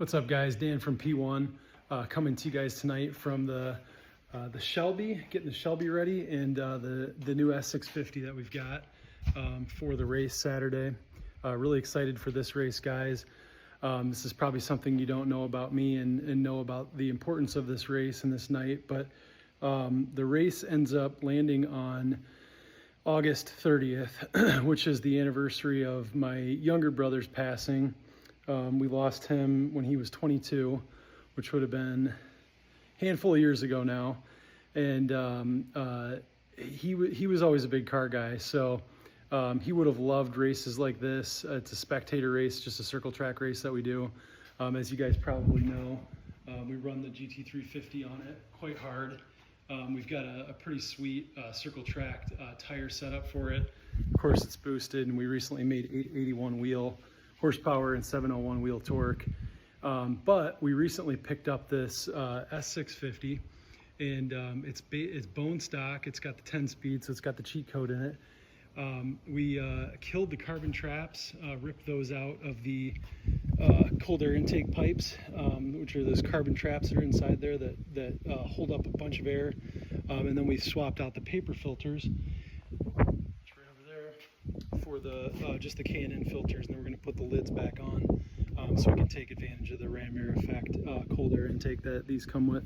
What's up, guys? Dan from P1 coming to you guys tonight from the Shelby, getting the Shelby ready, and the new S650 that we've got for the race Saturday. Really excited for this race, guys. This is probably something you don't know about me and know about the importance of this race and this night, but the race ends up landing on August 30th, which is the anniversary of my younger brother's passing. We lost him when he was 22, which would have been a handful of years ago now. And he was always a big car guy, so he would have loved races like this. It's a spectator race, just a circle track race that we do. As you guys probably know, we run the GT350 on it quite hard. We've got a pretty sweet circle track tire setup for it. Of course, it's boosted, and we recently made 881 wheel horsepower and 701 wheel torque. But we recently picked up this S650, and it's bone stock. It's got the 10 speed, so it's got the cheat code in it. We killed the carbon traps, ripped those out of the cold air intake pipes, which are those carbon traps that are inside there that hold up a bunch of air. And then we swapped out the paper filters. It's right over there for the just the K&N filters, and then we're going to put the lids back on so we can take advantage of the ram air effect cold air intake that these come with.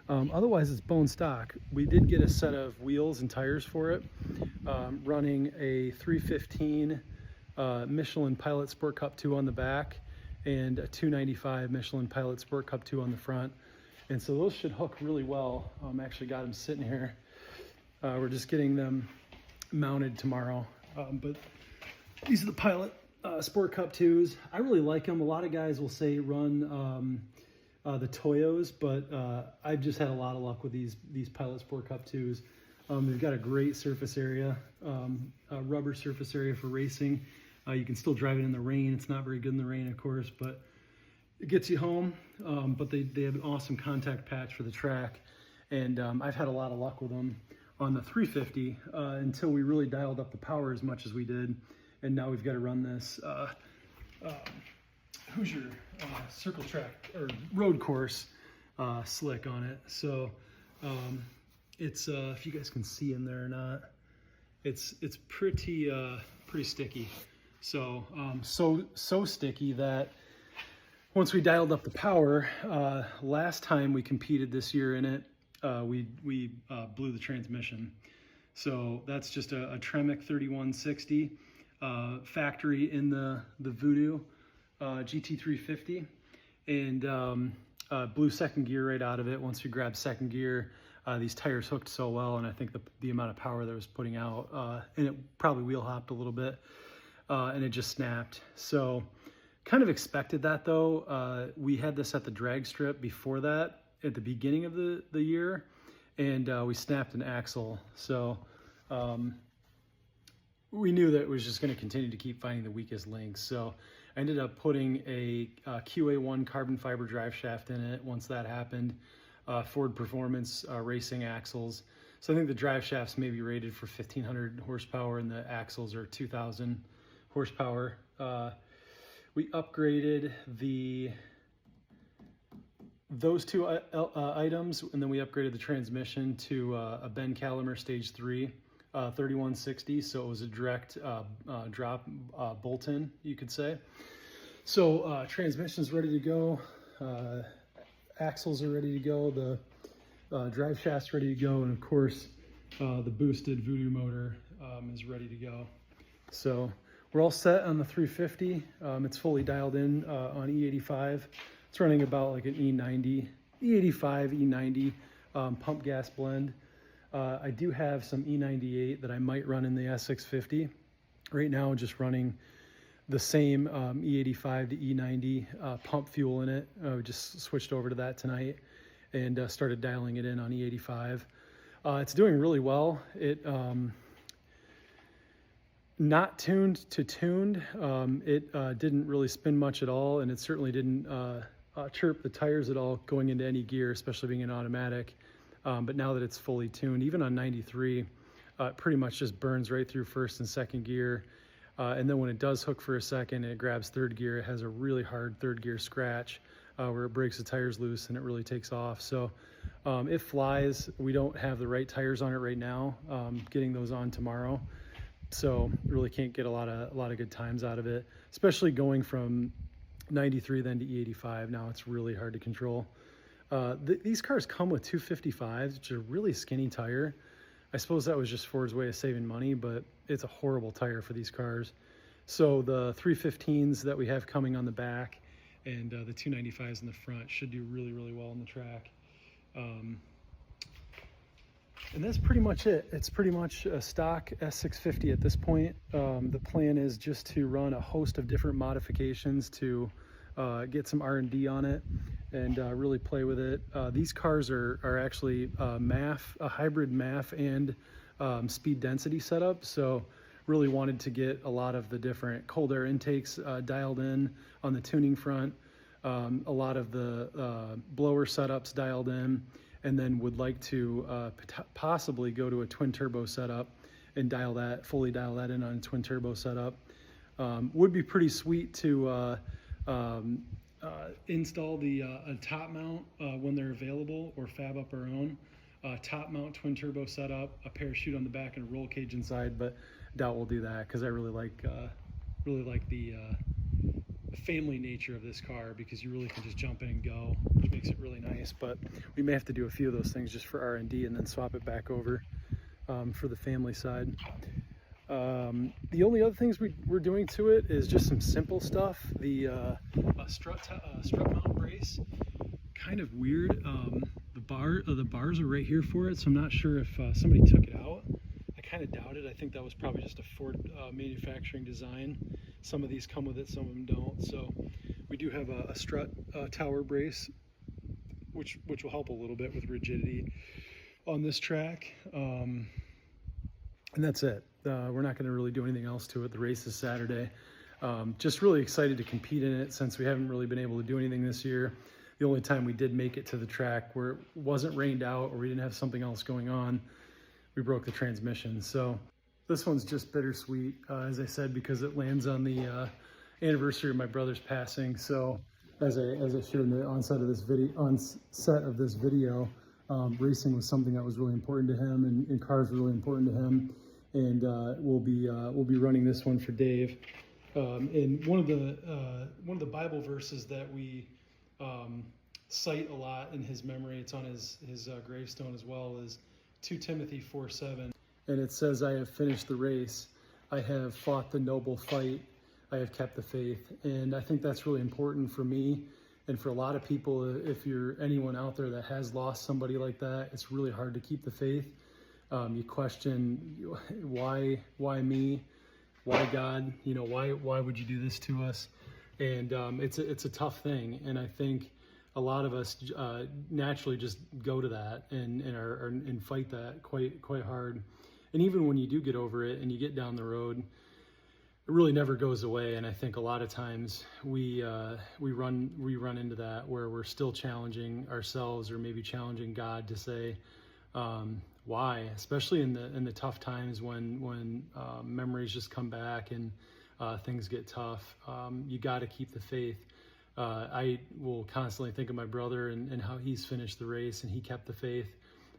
Otherwise, it's bone stock. We did get a set of wheels and tires for it, running a 315 Michelin Pilot Sport Cup 2 on the back and a 295 Michelin Pilot Sport Cup 2 on the front. And so those should hook really well. Actually got them sitting here. We're just getting them mounted tomorrow. But these are the Pilot Sport Cup 2s. I really like them. A lot of guys will say run the Toyos, but I've just had a lot of luck with these Pilot Sport Cup 2s. They've got a great surface area, a rubber surface area for racing. You can still drive it in the rain. It's not very good in the rain, of course, but it gets you home. But they have an awesome contact patch for the track, and I've had a lot of luck with them on the 350 until we really dialed up the power as much as we did, and now we've got to run this Hoosier circle track or road course slick on it. So it's if you guys can see in there or not, it's pretty sticky. So so sticky that once we dialed up the power, last time we competed this year in it, we blew the transmission. So that's just a Tremec 3160 factory in the Voodoo GT350, and blew second gear right out of it. Once we grabbed second gear, these tires hooked so well, and I think the amount of power that it was putting out, and it probably wheel hopped a little bit, and it just snapped. So kind of expected that, though. We had this at the drag strip before that at the beginning of the year, and we snapped an axle. So we knew that it was just going to continue to keep finding the weakest links. So I ended up putting a QA1 carbon fiber drive shaft in it once that happened. Ford Performance racing axles. So I think the drive shafts may be rated for 1,500 horsepower and the axles are 2,000 horsepower. We upgraded those two items, and then we upgraded the transmission to a Ben Calimer Stage 3 3160, so it was a direct drop bolt-in, you could say. So transmission's ready to go, axles are ready to go, the drive shaft's ready to go, and of course the boosted Voodoo motor is ready to go. So we're all set on the 350. It's fully dialed in on E85. It's running about like an E90, E85, E90 pump gas blend. I do have some E98 that I might run in the S650. Right now, just running the same E85 to E90 pump fuel in it. We just switched over to that tonight and started dialing it in on E85. It's doing really well. It not tuned to tuned. It didn't really spin much at all, and it certainly didn't chirp the tires at all going into any gear, especially being an automatic. But now that it's fully tuned, even on 93, it pretty much just burns right through first and second gear. And then when it does hook for a second and it grabs third gear, it has a really hard third gear scratch. where it breaks the tires loose and it really takes off. So it flies. We don't have the right tires on it right now. Getting those on tomorrow. So really can't get a lot of good times out of it, especially going from 93 then to E85. Now it's really hard to control. These cars come with 255s, which are a really skinny tire. I suppose that was just Ford's way of saving money, but it's a horrible tire for these cars. So the 315s that we have coming on the back and the 295s in the front should do really, really well on the track. And that's pretty much it. It's pretty much a stock S650 at this point. The plan is just to run a host of different modifications to get some R&D on it and really play with it. These cars are actually a hybrid MAF and speed density setup. So really wanted to get a lot of the different cold air intakes dialed in on the tuning front, a lot of the blower setups dialed in, and then would like to possibly go to a twin turbo setup and fully dial that in on a twin turbo setup. Would be pretty sweet to install the a top mount when they're available, or fab up our own top mount twin turbo setup, a parachute on the back and a roll cage inside, but doubt we'll do that because I really like the family nature of this car, because you really can just jump in and go, which makes it really nice. But we may have to do a few of those things just for R&D and then swap it back over for the family side. The only other things we're doing to it is just some simple stuff. The strut mount brace, kind of weird. The bars are right here for it, so I'm not sure if somebody took it out. I kind of doubt it. I think that was probably just a Ford manufacturing design. Some of these come with it, some of them don't. So we do have a strut tower brace, which will help a little bit with rigidity on this track. And that's it. We're not going to really do anything else to it. The race is Saturday. Just really excited to compete in it, since we haven't really been able to do anything this year. The only time we did make it to the track where it wasn't rained out or we didn't have something else going on, we broke the transmission. So this one's just bittersweet, as I said, because it lands on the anniversary of my brother's passing. So as I shared in the onset of this video, racing was something that was really important to him, and cars were really important to him. And we'll be running this one for Dave. And one of the Bible verses that we cite a lot in his memory, it's on his gravestone as well, is 2 Timothy 4:7. And it says, "I have finished the race. I have fought the noble fight. I have kept the faith." And I think that's really important for me and for a lot of people. If you're anyone out there that has lost somebody like that, it's really hard to keep the faith. You question, why me? Why God? Why would you do this to us? And it's a tough thing. And I think a lot of us naturally just go to that and fight that quite hard. And even when you do get over it and you get down the road, it really never goes away. And I think a lot of times we run into that, where we're still challenging ourselves, or maybe challenging God to say, why? Especially in the tough times when memories just come back and things get tough. You got to keep the faith. I will constantly think of my brother and how he's finished the race and he kept the faith.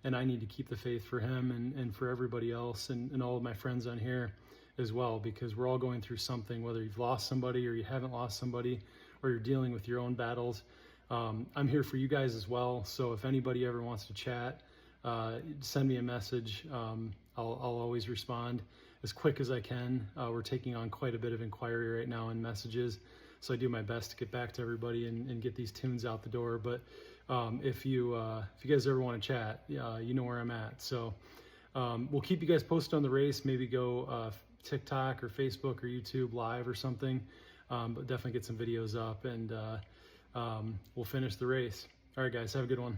And I need to keep the faith for him and for everybody else, and all of my friends on here as well, because we're all going through something, whether you've lost somebody or you haven't lost somebody, or you're dealing with your own battles. I'm here for you guys as well. So if anybody ever wants to chat, send me a message. I'll always respond as quick as I can. We're taking on quite a bit of inquiry right now in messages, so I do my best to get back to everybody and get these tunes out the door. But if you guys ever want to chat, you know where I'm at. So we'll keep you guys posted on the race. Maybe go TikTok or Facebook or YouTube live or something, but definitely get some videos up, and we'll finish the race. All right, guys, have a good one.